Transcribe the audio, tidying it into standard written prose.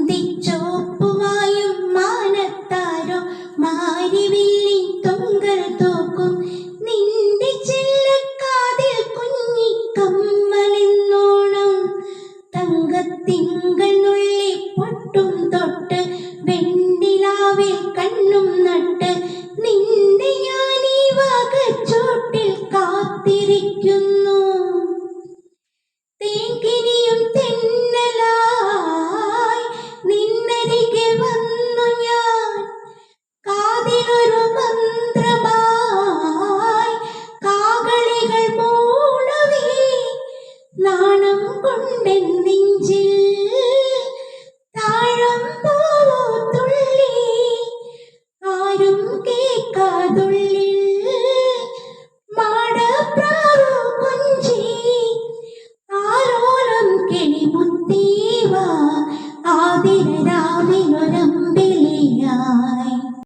അന്തിച്ചോപ്പുമായും മാനത്താരോ മാരിവില്ലിൻ തൊങ്കൽ തോക്കും നിന്റെ ചെല്ലക്കാതിൽ കുഞ്ഞിക്കമ്മലെന്നോണം തങ്കത്തിങ്കൾ നുള്ളി പൊട്ടും തൊട്ട് വെണ്ണിലാവിൽ കണ്ണും നട്ട് നിന്നെ ഞാനീ വകച്ചോട്ടിൽ കാത്തിരിക്കുന്നു. തേൻകിനിയും തെന്നലായി നിന്നരികെ വന്നു ഞാൻ കാതിലൊരു മന്ത്രമായി കാകളികൾ മൂളവേ നാണം കൊണ്ടെൻ നെഞ്ചിൽ താഴം പോവോ തുള്ളി ആരും കേൾക്കാതുള്ളിൽ മാടപ്രാവോ കൊഞ്ചി ആരോരം കിളിമുത്തീവ ആതിരരാവിൽ